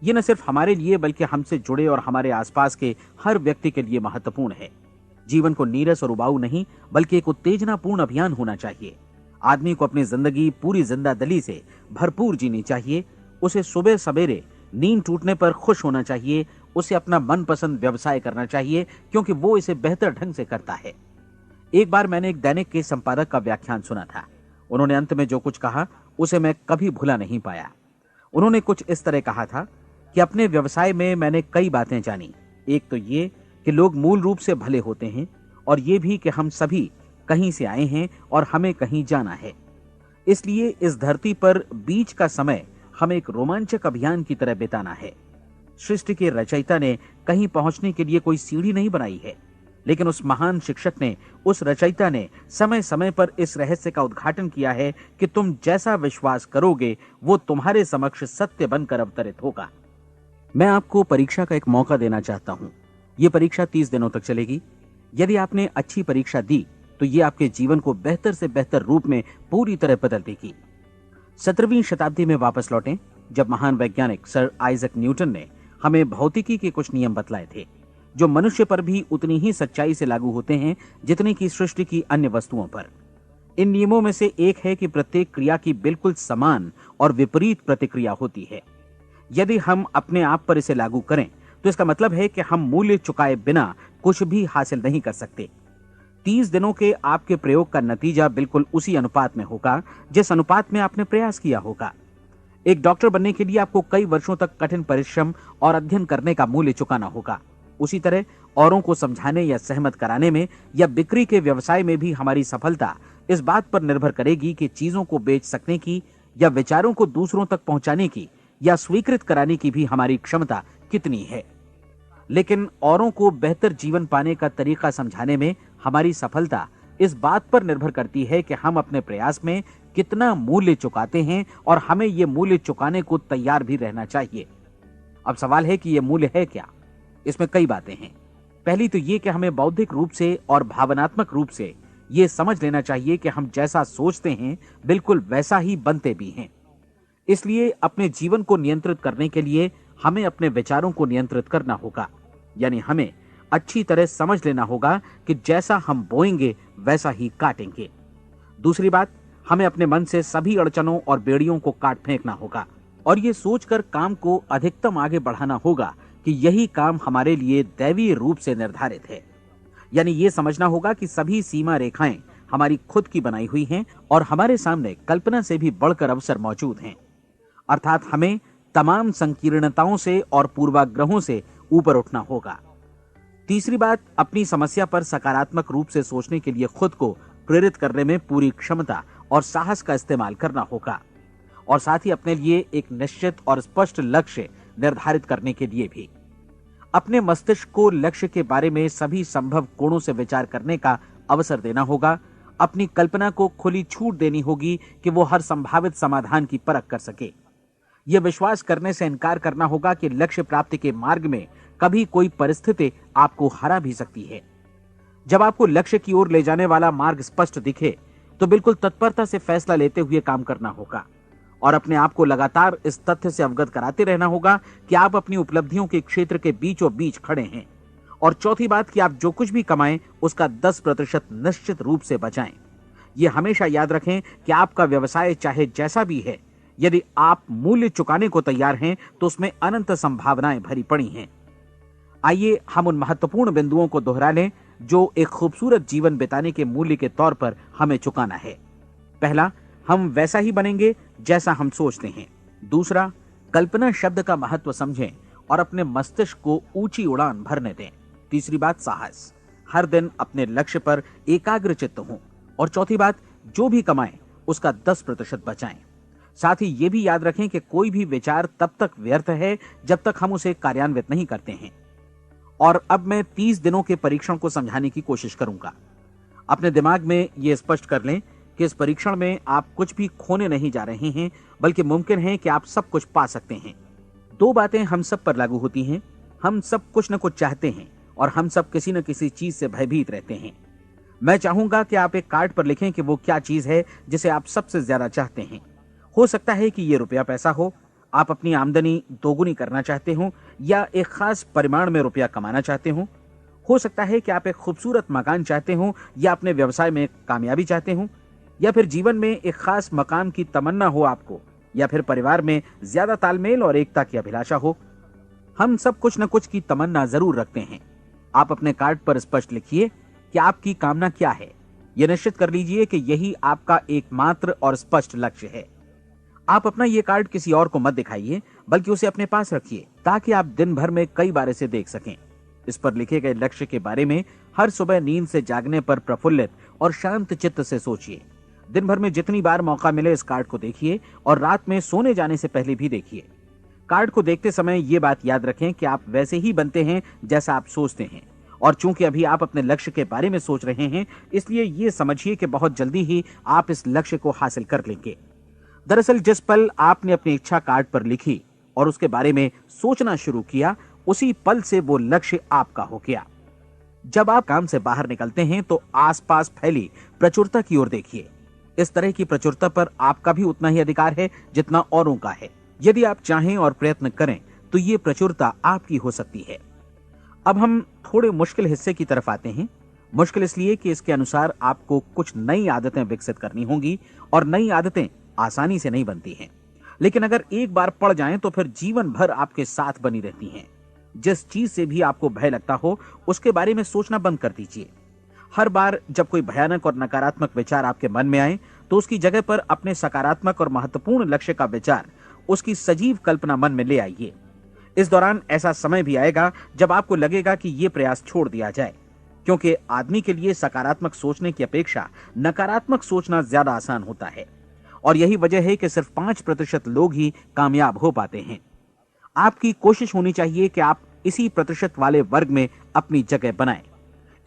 ये न सिर्फ हमारे लिए बल्कि हमसे जुड़े और हमारे आसपास के हर व्यक्ति के लिए महत्वपूर्ण है। जीवन को नीरस और उबाऊ नहीं बल्कि एक उत्तेजनापूर्ण अभियान होना चाहिए। आदमी को अपनी जिंदगी पूरी जिंदादिली से भरपूर जीनी चाहिए। उसे सुबह सवेरे नींद टूटने पर खुश होना चाहिए। उसे अपना मनपसंद व्यवसाय करना चाहिए, क्योंकि वो इसे बेहतर ढंग से करता है। एक बार मैंने एक दैनिक के संपादक का व्याख्यान सुना था। उन्होंने अंत में जो कुछ कहा उसे मैं कभी भुला नहीं पाया। उन्होंने कुछ इस तरह कहा था कि अपने व्यवसाय में मैंने कई बातें जानी। एक तो ये कि लोग मूल रूप से भले होते हैं, और ये भी कि हम सभी कहीं से आए हैं और हमें कहीं जाना है। इसलिए इस धरती पर बीच का समय हमें एक रोमांचक अभियान की तरह बिताना है। सृष्टि के रचयिता ने कहीं पहुंचने के लिए कोई सीढ़ी नहीं बनाई है, लेकिन उस महान शिक्षक ने, उस रचयिता ने समय समय पर इस रहस्य का उद्घाटन किया है कि तुम जैसा विश्वास करोगे वो तुम्हारे समक्ष सत्य बनकर अवतरित होगा। मैं आपको परीक्षा का एक मौका देना चाहता हूं। यह परीक्षा 30 दिनों तक चलेगी। यदि आपने अच्छी परीक्षा दी तो ये आपके जीवन को बेहतर से बेहतर रूप में पूरी तरह बदल देगी। 17वीं शताब्दी में वापस लौटें, जब महान वैज्ञानिक सर आइजक न्यूटन ने हमें भौतिकी के कुछ नियम बतलाए थे, जो मनुष्य पर भी उतनी ही सच्चाई से लागू होते हैं जितनी की सृष्टि की अन्य वस्तुओं पर। इन नियमों में से एक है कि प्रत्येक क्रिया की बिल्कुल समान और विपरीत प्रतिक्रिया होती है। यदि हम अपने आप पर इसे लागू करें तो इसका मतलब है कि हम मूल्य चुकाए बिना कुछ भी हासिल नहीं कर सकते। 30 दिनों के आपके प्रयोग का नतीजा बिल्कुल उसी अनुपात में होगा जिस अनुपात में आपने प्रयास किया होगा। एक डॉक्टर बनने के लिए आपको कई वर्षों तक कठिन परिश्रम और अध्ययन करने का मूल्य चुकाना होगा। उसी तरह औरों को समझाने या सहमत कराने में या बिक्री के व्यवसाय में भी हमारी सफलता इस बात पर निर्भर करेगी कि चीजों को बेच सकने की या विचारों को दूसरों तक पहुंचाने की या स्वीकृत कराने की भी हमारी क्षमता कितनी है। लेकिन औरों को बेहतर जीवन पाने का तरीका समझाने में हमारी सफलता इस बात पर निर्भर करती है कि हम अपने प्रयास में कितना मूल्य चुकाते हैं, और हमें यह मूल्य चुकाने को तैयार भी रहना चाहिए। अब सवाल है कि यह मूल्य है क्या? इसमें कई बातें हैं। पहली तो यह कि हमें बौद्धिक रूप से और भावनात्मक रूप से यह समझ लेना चाहिए कि हम जैसा सोचते हैं बिल्कुल वैसा ही बनते भी हैं। इसलिए अपने जीवन को नियंत्रित करने के लिए हमें अपने विचारों को नियंत्रित करना होगा। यानी हमें अच्छी तरह समझ लेना होगा कि जैसा हम बोएंगे वैसा ही काटेंगे। दूसरी बात, हमें अपने मन से सभी अड़चनों और बेड़ियों को काट फेंकना होगा और ये सोचकर काम को अधिकतम आगे बढ़ाना होगा कि यही काम हमारे लिए दैवीय रूप से निर्धारित है। यानी ये समझना होगा कि सभी सीमा रेखाएं हमारी खुद की बनाई हुई हैं और हमारे सामने कल्पना से भी बढ़कर अवसर मौजूद हैं। अर्थात हमें तमाम संकीर्णताओं से और पूर्वाग्रहों से ऊपर उठना होगा। तीसरी बात, अपनी समस्या पर सकारात्मक रूप से सोचने के लिए खुद को प्रेरित करने में पूरी क्षमता और साहस का इस्तेमाल करना होगा, और साथ ही अपने लिए एक निश्चित और स्पष्ट लक्ष्य निर्धारित करने के लिए भी। अपने मस्तिष्क को लक्ष्य के बारे में सभी संभव कोणों से विचार करने का अवसर देना होगा। अपनी कल्पना को खुली छूट देनी होगी कि वो हर संभावित समाधान की परख कर सके। यह विश्वास करने से इनकार करना होगा कि लक्ष्य प्राप्ति के मार्ग में कभी कोई परिस्थिति आपको हरा भी सकती है। जब आपको लक्ष्य की ओर ले जाने वाला मार्ग स्पष्ट दिखे तो बिल्कुल तत्परता से फैसला लेते हुए काम करना होगा और अपने आप को लगातार इस तथ्य से अवगत कराते रहना होगा कि आप अपनी उपलब्धियों के क्षेत्र के बीचों बीच खड़े हैं। और चौथी बात कि आप जो कुछ भी कमाएं उसका 10% निश्चित रूप से बचाएं। यह हमेशा याद रखें कि आपका व्यवसाय चाहे जैसा भी है, यदि आप मूल्य चुकाने को तैयार हैं तो उसमें अनंत संभावनाएं भरी पड़ी हैं। आइए हम उन महत्वपूर्ण बिंदुओं को दोहरा लें जो एक खूबसूरत जीवन बिताने के मूल्य के तौर पर हमें चुकाना है। पहला, हम वैसा ही बनेंगे जैसा हम सोचते हैं। दूसरा, कल्पना शब्द का महत्व समझें और अपने मस्तिष्क को ऊंची उड़ान भरने दें। तीसरी बात, साहस, हर दिन अपने लक्ष्य पर एकाग्र चित्त हों। और चौथी बात, जो भी कमाएं उसका 10% बचाएं। साथ ही ये भी याद रखें कि कोई भी विचार तब तक व्यर्थ है जब तक हम उसे कार्यान्वित नहीं करते हैं। और अब मैं 30 दिनों के परीक्षण को समझाने की कोशिश करूंगा। अपने दिमाग में यह स्पष्ट कर लें कि इस परीक्षण में आप कुछ भी खोने नहीं जा रहे हैं, बल्कि मुमकिन है कि आप सब कुछ पा सकते हैं। 2 बातें हम सब पर लागू होती हैं। हम सब कुछ न कुछ चाहते हैं और हम सब किसी न किसी चीज से भयभीत रहते हैं। मैं चाहूंगा कि आप एक कार्ड पर लिखें कि वो क्या चीज है जिसे आप सबसे ज्यादा चाहते हैं। हो सकता है कि ये रुपया पैसा हो, आप अपनी आमदनी दोगुनी करना चाहते हो, या एक खास परिमाण में रुपया कमाना चाहते हो सकता है कि आप एक खूबसूरत मकान चाहते हो, या अपने व्यवसाय में कामयाबी चाहते हो, या फिर जीवन में एक खास मकाम की तमन्ना हो आपको, या फिर परिवार में ज्यादा तालमेल और एकता की अभिलाषा हो। हम सब कुछ न कुछ की तमन्ना जरूर रखते हैं। आप अपने कार्ड पर स्पष्ट लिखिए कि आपकी कामना क्या है। यह निश्चित कर लीजिए कि यही आपका एकमात्र और स्पष्ट लक्ष्य है। आप अपना यह कार्ड किसी और को मत दिखाइए, बल्कि उसे अपने पास रखिए ताकि आप दिन भर में कई बार इसे देख सकें। इस पर लिखे गए लक्ष्य के बारे में हर सुबह नींद से जागने पर प्रफुल्लित और शांत चित्त से सोचिए। दिन भर में जितनी बार मौका मिले इस कार्ड को देखिए और रात में सोने जाने से पहले भी देखिए। कार्ड को देखते समय यह बात याद रखें कि आप वैसे ही बनते हैं जैसा आप सोचते हैं। और चूंकि अभी आप अपने लक्ष्य के बारे में सोच रहे हैं, इसलिए यह समझिए कि बहुत जल्दी ही आप इस लक्ष्य को हासिल कर लेंगे। दरअसल जिस पल आपने अपनी इच्छा कार्ड पर लिखी और उसके बारे में सोचना शुरू किया, उसी पल से वो लक्ष्य आपका हो गया। जब आप काम से बाहर निकलते हैं तो आसपास फैली प्रचुरता की ओर देखिए। इस तरह की प्रचुरता पर आपका भी उतना ही अधिकार है जितना औरों का है। यदि आप चाहें और प्रयत्न करें तो ये प्रचुरता आपकी हो सकती है। अब हम थोड़े मुश्किल हिस्से की तरफ आते हैं। मुश्किल इसलिए कि इसके अनुसार आपको कुछ नई आदतें विकसित करनी होंगी और नई आदतें आसानी से नहीं बनती हैं, लेकिन अगर एक बार पड़ जाएं तो फिर जीवन भर आपके साथ बनी रहती हैं। जिस चीज से भी आपको भय लगता हो उसके बारे में सोचना बंद कर दीजिए। हर बार जब कोई भयानक और नकारात्मक विचार आपके मन में आए तो उसकी जगह पर अपने सकारात्मक और महत्वपूर्ण लक्ष्य का विचार, उसकी सजीव कल्पना मन में ले आइए। इस दौरान ऐसा समय भी आएगा जब आपको लगेगा कि यह प्रयास छोड़ दिया जाए, क्योंकि आदमी के लिए सकारात्मक सोचने की अपेक्षा नकारात्मक सोचना ज्यादा आसान होता है। और यही वजह है कि सिर्फ 5% लोग ही कामयाब हो पाते हैं। आपकी कोशिश होनी चाहिए कि आप इसी प्रतिशत वाले वर्ग में अपनी जगह बनाएं।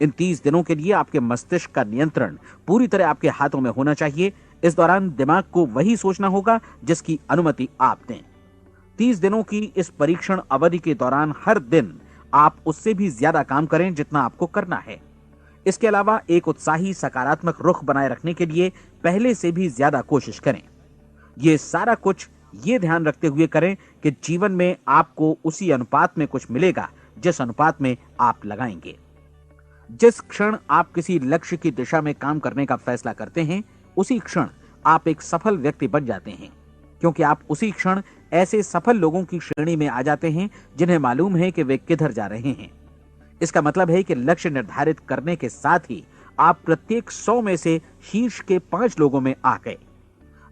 इन 30 दिनों के लिए आपके मस्तिष्क का नियंत्रण पूरी तरह आपके हाथों में होना चाहिए। इस दौरान दिमाग को वही सोचना होगा जिसकी अनुमति आप दें। 30 दिनों की इस परीक्षण अवधि के दौरान हर दिन आप उससे भी ज्यादा काम करें जितना आपको करना है। इसके अलावा एक उत्साही सकारात्मक रुख बनाए रखने के लिए पहले से भी ज्यादा कोशिश करें। ये सारा कुछ ये ध्यान रखते हुए करें कि जीवन में आपको उसी अनुपात में कुछ मिलेगा जिस अनुपात में आप लगाएंगे। जिस क्षण आप किसी लक्ष्य की दिशा में काम करने का फैसला करते हैं, उसी क्षण आप एक सफल व्यक्ति बन जाते हैं, क्योंकि आप उसी क्षण ऐसे सफल लोगों की श्रेणी में आ जाते हैं जिन्हें मालूम है कि वे किधर जा रहे हैं। इसका मतलब है कि लक्ष्य निर्धारित करने के साथ ही आप प्रत्येक 100 में से शीर्ष के 5 लोगों में आ गए।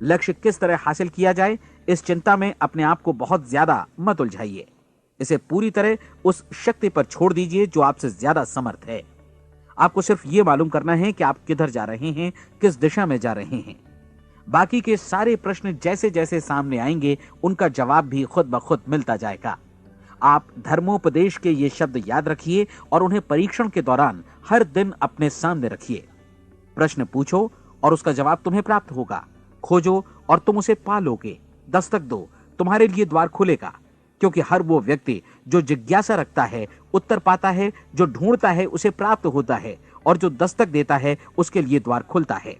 लक्ष्य किस तरह हासिल किया जाए, इस चिंता में अपने आप को बहुत ज्यादा मत उलझाइए। इसे पूरी तरह उस शक्ति पर छोड़ दीजिए जो आपसे ज्यादा समर्थ है। आपको सिर्फ ये मालूम करना है कि आप किधर जा रहे हैं, किस दिशा में जा रहे हैं। बाकी के सारे प्रश्न जैसे जैसे सामने आएंगे, उनका जवाब भी खुद ब खुद मिलता जाएगा। आप धर्मोपदेश के ये शब्द याद रखिए और उन्हें परीक्षण के दौरान हर दिन अपने सामने रखिए। प्रश्न पूछो और उसका जवाब तुम्हें प्राप्त होगा। खोजो और तुम उसे पा लोगे। दस्तक दो, तुम्हारे लिए द्वार खुलेगा। क्योंकि हर वो व्यक्ति जो जिज्ञासा रखता है उत्तर पाता है, जो ढूंढता है उसे प्राप्त होता है, और जो दस्तक देता है उसके लिए द्वार खुलता है।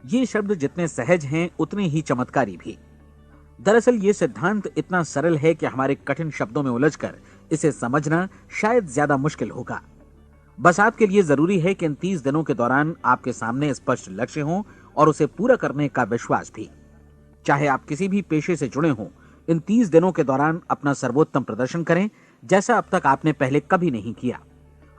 ये शब्द जितने सहज हैं उतने ही चमत्कारी भी। दरअसल ये सिद्धांत इतना सरल है कि हमारे कठिन शब्दों में उलझकर इसे समझना शायद ज्यादा मुश्किल होगा। बस आपके लिए जरूरी है कि इन 30 दिनों के दौरान आपके सामने स्पष्ट लक्ष्य हो और उसे पूरा करने का विश्वास भी। चाहे आप किसी भी पेशे से जुड़े हों, इन 30 दिनों के दौरान अपना सर्वोत्तम प्रदर्शन करें, जैसा अब तक आपने पहले कभी नहीं किया।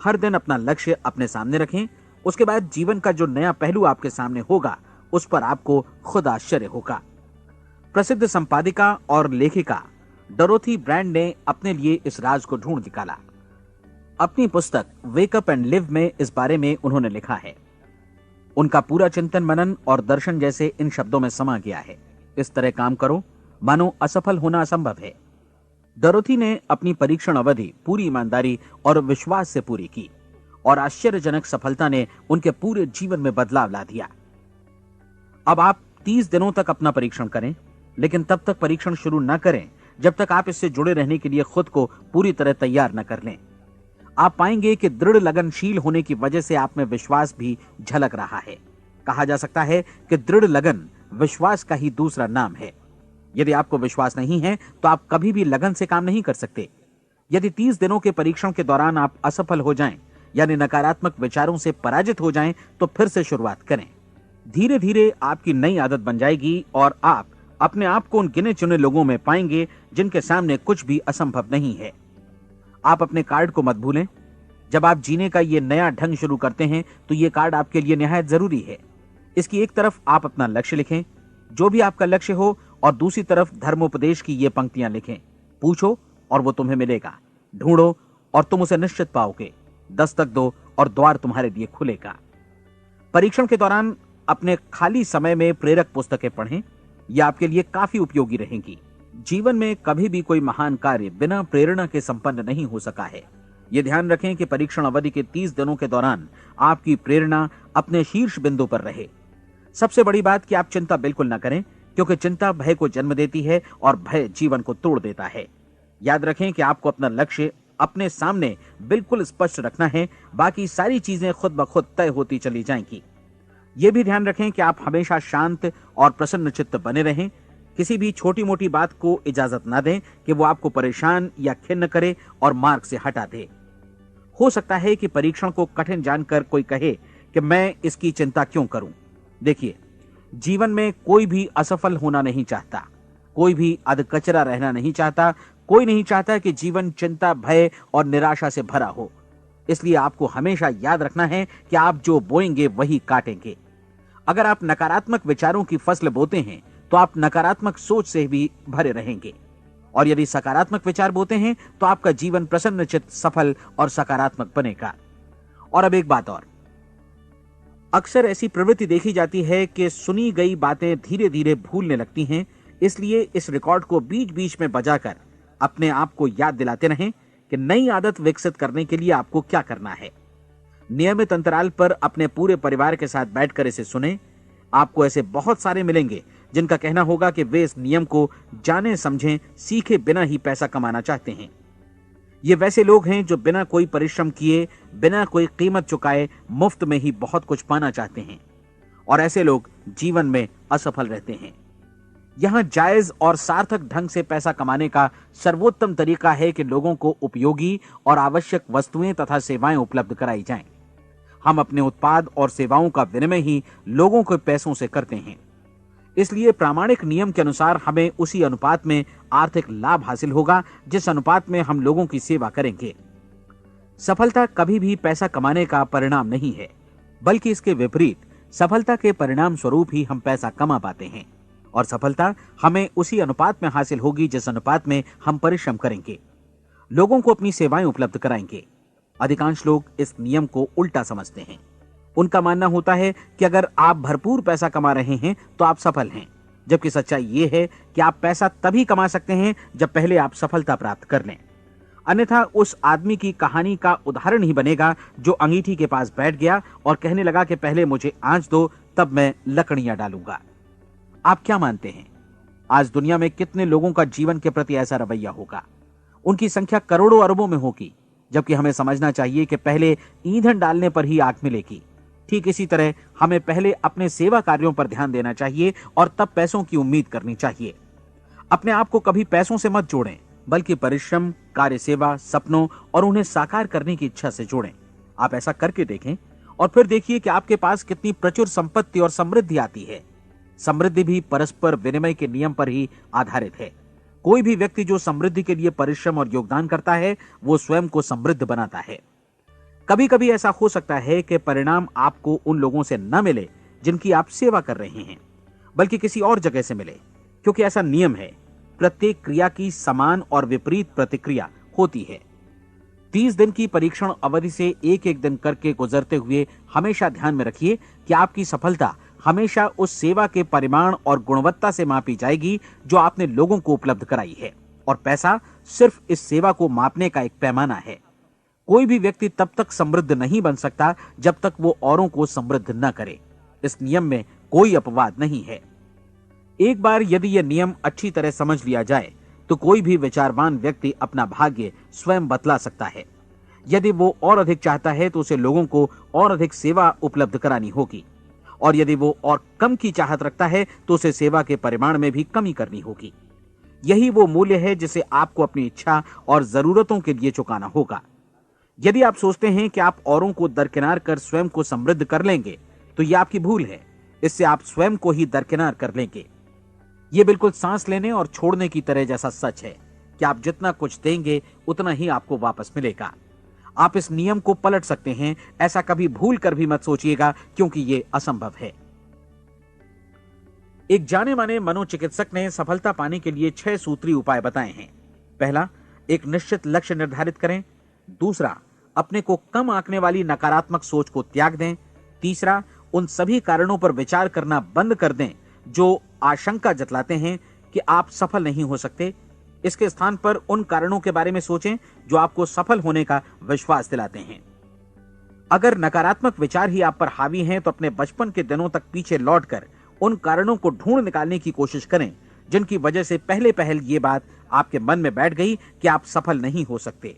हर दिन अपना लक्ष्य अपने सामने रखें। उसके बाद जीवन का जो नया पहलू आपके सामने होगा उस पर आपको खुद आश्चर्य होगा। प्रसिद्ध संपादिका और लेखिका डोरोथी ब्रैंड ने अपने लिए इस राज को ढूंढ निकाला। अपनी पुस्तक वेक अप एंड लिव में इस बारे में उन्होंने लिखा है। उनका पूरा चिंतन मनन और दर्शन जैसे इन शब्दों में समा गया है। इस तरह काम करो मानो असफल होना असंभव है। डोरोथी ने अपनी परीक्षण अवधि पूरी ईमानदारी और विश्वास से पूरी की और आश्चर्यजनक सफलता ने उनके पूरे जीवन में बदलाव ला दिया। अब आप 30 दिनों तक अपना परीक्षण करें, लेकिन तब तक परीक्षण शुरू न करें जब तक आप इससे जुड़े रहने के लिए खुद को पूरी तरह तैयार न कर लें। आप पाएंगे कि दृढ़ लगनशील होने की वजह से आप में विश्वास भी झलक रहा है। कहा जा सकता है कि दृढ़ लगन विश्वास का ही दूसरा नाम है। यदि आपको विश्वास नहीं है तो आप कभी भी लगन से काम नहीं कर सकते। यदि 30 दिनों के परीक्षण के दौरान आप असफल हो जाएं, यानी नकारात्मक विचारों से पराजित हो जाएं, तो फिर से शुरुआत करें। धीरे धीरे आपकी नई आदत बन जाएगी और आप अपने आप को उन गिने चुने लोगों में पाएंगे जिनके सामने कुछ भी असंभव नहीं है। आप अपने कार्ड को मत भूलें। जब आप जीने का ये नया ढंग शुरू करते हैं तो ये कार्ड आपके लिए निहायत जरूरी है। इसकी एक तरफ आप अपना लक्ष्य लिखें, जो भी आपका लक्ष्य हो, और दूसरी तरफ धर्मोपदेश की ये पंक्तियां लिखें। पूछो और वो तुम्हें मिलेगा। ढूंढो और तुम उसे निश्चित पाओगे। दस्तक दो और द्वार तुम्हारे लिए खुलेगा। परीक्षण के दौरान अपने खाली समय में प्रेरक पुस्तकें पढ़ें। यह आपके लिए काफी उपयोगी रहेंगी। जीवन में कभी भी कोई महान कार्य बिना प्रेरणा के संपन्न नहीं हो सका है। यह ध्यान रखें कि परीक्षण अवधि के 30 दिनों के दौरान आपकी प्रेरणा अपने शीर्ष बिंदु पर रहे। सबसे बड़ी बात कि आप चिंता बिल्कुल न करें, क्योंकि चिंता भय को जन्म देती है और भय जीवन को तोड़ देता है। याद रखें कि आपको अपना लक्ष्य अपने सामने बिल्कुल स्पष्ट रखना है। बाकी सारी चीजें खुद ब खुद तय होती चली जाएंगी। यह भी ध्यान रखें कि आप हमेशा शांत और प्रसन्न चित्त बने रहें। किसी भी छोटी मोटी बात को इजाजत ना दें कि वो आपको परेशान या खिन्न करे और मार्ग से हटा दे। हो सकता है कि परीक्षण को कठिन जानकर कोई कहे कि मैं इसकी चिंता क्यों करूं। देखिए, जीवन में कोई भी असफल होना नहीं चाहता, कोई भी अधकचरा रहना नहीं चाहता, कोई नहीं चाहता कि जीवन चिंता, भय और निराशा से भरा हो। इसलिए आपको हमेशा याद रखना है कि आप जो बोएंगे वही काटेंगे। अगर आप नकारात्मक विचारों की फसल बोते हैं तो आप नकारात्मक सोच से भी भरे रहेंगे, और यदि सकारात्मक विचार बोते हैं तो आपका जीवन प्रसन्नचित्त, सफल और सकारात्मक बनेगा। और अब एक बात और, अक्सर ऐसी प्रवृत्ति देखी जाती है कि सुनी गई बातें धीरे धीरे भूलने लगती हैं। इसलिए इस रिकॉर्ड को बीच बीच में बजाकर अपने आप को याद दिलाते रहें कि नई आदत विकसित करने के लिए आपको क्या करना है। नियमित अंतराल पर अपने पूरे परिवार के साथ बैठकर इसे सुनें। आपको ऐसे बहुत सारे मिलेंगे जिनका कहना होगा कि वे इस नियम को जाने समझें सीखे बिना ही पैसा कमाना चाहते हैं। ये वैसे लोग हैं जो बिना कोई परिश्रम किए, बिना कोई कीमत चुकाए मुफ्त में ही बहुत कुछ पाना चाहते हैं, और ऐसे लोग जीवन में असफल रहते हैं। यहां जायज और सार्थक ढंग से पैसा कमाने का सर्वोत्तम तरीका है कि लोगों को उपयोगी और आवश्यक वस्तुएं तथा सेवाएं उपलब्ध कराई जाएं। हम अपने उत्पाद और सेवाओं का विनिमय ही लोगों के पैसों से करते हैं। इसलिए प्रामाणिक नियम के अनुसार हमें उसी अनुपात में आर्थिक लाभ हासिल होगा जिस अनुपात में हम लोगों की सेवा करेंगे। सफलता कभी भी पैसा कमाने का परिणाम नहीं है, बल्कि इसके विपरीत सफलता के परिणाम स्वरूप ही हम पैसा कमा पाते हैं, और सफलता हमें उसी अनुपात में हासिल होगी जिस अनुपात में हम परिश्रम करेंगे, लोगों को अपनी सेवाएं उपलब्ध कराएंगे। अधिकांश लोग इस नियम को उल्टा समझते हैं। उनका मानना होता है कि अगर आप भरपूर पैसा कमा रहे हैं तो आप सफल हैं, जबकि सच्चाई ये है कि आप पैसा तभी कमा सकते हैं जब पहले आप सफलता प्राप्त कर लें। अन्यथा उस आदमी की कहानी का उदाहरण ही बनेगा जो अंगीठी के पास बैठ गया और कहने लगा कि पहले मुझे आंच दो, तब मैं लकड़ियां डालूंगा। आप क्या मानते हैं, आज दुनिया में कितने लोगों का जीवन के प्रति ऐसा रवैया होगा? उनकी संख्या करोड़ों अरबों में होगी, जबकि हमें समझना चाहिए कि पहले ईंधन डालने पर ही आग मिलेगी। ठीक इसी तरह हमें पहले अपने सेवा कार्यों पर ध्यान देना चाहिए और तब पैसों की उम्मीद करनी चाहिए। अपने आप को कभी पैसों से मत जोड़ें, बल्कि परिश्रम, कार्य सेवा, सपनों और उन्हें साकार करने की इच्छा से जोड़ें। आप ऐसा करके देखें और फिर देखिए कि आपके पास कितनी प्रचुर संपत्ति और समृद्धि आती है। समृद्धि भी परस्पर विनिमय के नियम पर ही आधारित है। कोई भी व्यक्ति जो समृद्धि के लिए परिश्रम और योगदान करता है, वो स्वयं को समृद्ध बनाता है। कभी कभी ऐसा हो सकता है कि परिणाम आपको उन लोगों से न मिले जिनकी आप सेवा कर रहे हैं, बल्कि किसी और जगह से मिले, क्योंकि ऐसा नियम है, प्रत्येक क्रिया की समान और विपरीत प्रतिक्रिया होती है। 30 दिन की परीक्षण अवधि से एक एक दिन करके गुजरते हुए हमेशा ध्यान में रखिए कि आपकी सफलता हमेशा उस सेवा के परिमाण और गुणवत्ता से मापी जाएगी जो आपने लोगों को उपलब्ध कराई है, और पैसा सिर्फ इस सेवा को मापने का एक पैमाना है। कोई भी व्यक्ति तब तक समृद्ध नहीं बन सकता जब तक वो औरों को समृद्ध न करे। इस नियम में कोई अपवाद नहीं है। एक बार यदि यह नियम अच्छी तरह समझ लिया जाए तो कोई भी विचारवान व्यक्ति अपना भाग्य स्वयं बतला सकता है। यदि वो और अधिक चाहता है तो उसे लोगों को और अधिक सेवा उपलब्ध करानी होगी, और यदि वो और कम की चाहत रखता है तो उसे सेवा के परिमाण में भी कमी करनी होगी। यही वो मूल्य है जिसे आपको अपनी इच्छा और जरूरतों के लिए चुकाना होगा। यदि आप सोचते हैं कि आप औरों को दरकिनार कर स्वयं को समृद्ध कर लेंगे तो यह आपकी भूल है। इससे आप स्वयं को ही दरकिनार कर लेंगे। यह बिल्कुल सांस लेने और छोड़ने की तरह जैसा सच है कि आप जितना कुछ देंगे उतना ही आपको वापस मिलेगा। आप इस नियम को पलट सकते हैं, ऐसा कभी भूल कर भी मत सोचिएगा, क्योंकि यह असंभव है। एक जाने माने मनोचिकित्सक ने सफलता पाने के लिए 6 सूत्री उपाय बताए हैं। पहला, एक निश्चित लक्ष्य निर्धारित करें। दूसरा, अपने को कम आंकने वाली नकारात्मक सोच को त्याग दें। तीसरा, उन सभी कारणों पर विचार करना बंद कर दें जो आशंका जतलाते हैं कि आप सफल नहीं हो सकते। इसके स्थान पर उन कारणों के बारे में सोचें जो आपको सफल होने का विश्वास दिलाते हैं। अगर नकारात्मक विचार ही आप पर हावी हैं तो अपने बचपन के दिनों तक पीछे लौटकर उन कारणों को ढूंढ निकालने की कोशिश करें जिनकी वजह से पहले पहल ये बात आपके मन में बैठ गई कि आप सफल नहीं हो सकते।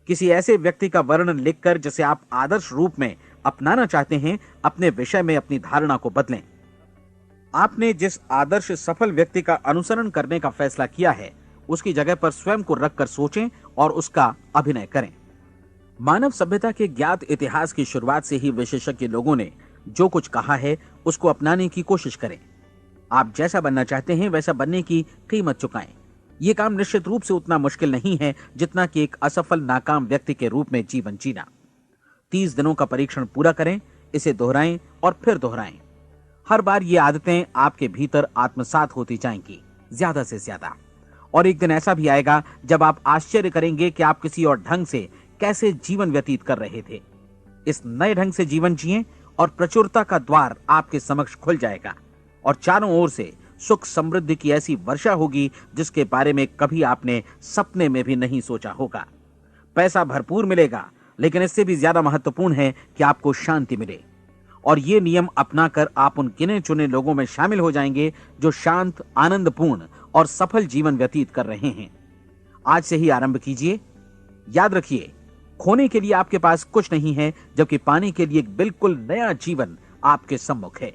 किसी ऐसे व्यक्ति का वर्णन लिखकर जिसे आप आदर्श रूप में अपनाना चाहते हैं, अपने विषय में अपनी धारणा को बदलें। आपने जिस आदर्श सफल व्यक्ति का अनुसरण करने का फैसला किया है उसकी जगह पर स्वयं को रखकर सोचें और उसका अभिनय करें। मानव सभ्यता के ज्ञात इतिहास की शुरुआत से ही विशेषज्ञ लोगों ने जो कुछ कहा है उसको अपनाने की कोशिश करें। आप जैसा बनना चाहते हैं वैसा बनने की कीमत चुकाएं। यह काम निश्चित रूप से उतना मुश्किल नहीं है जितना कि एक असफल नाकाम व्यक्ति के रूप में जीवन जीना। 30 दिनों का परीक्षण पूरा करें, इसे दोहराएं और फिर दोहराएं। हर बार ये आदतें आपके भीतर आत्मसात होती जाएंगी, ज्यादा से ज्यादा। और एक दिन ऐसा भी आएगा जब आप आश्चर्य करेंगे कि आप किसी और ढंग से कैसे जीवन व्यतीत कर रहे थे। इस नए ढंग से जीवन जिएं और प्रचुरता का द्वार आपके समक्ष खुल जाएगा और चारों ओर से सुख समृद्धि की ऐसी वर्षा होगी जिसके बारे में कभी आपने सपने में भी नहीं सोचा होगा। पैसा भरपूर मिलेगा, लेकिन इससे भी ज्यादा महत्वपूर्ण है कि आपको शांति मिले। और ये नियम अपनाकर आप उन गिने चुने लोगों में शामिल हो जाएंगे जो शांत, आनंदपूर्ण और सफल जीवन व्यतीत कर रहे हैं। आज से ही आरंभ कीजिए। याद रखिए, खोने के लिए आपके पास कुछ नहीं है, जबकि पाने के लिए एक बिल्कुल नया जीवन आपके सम्मुख है।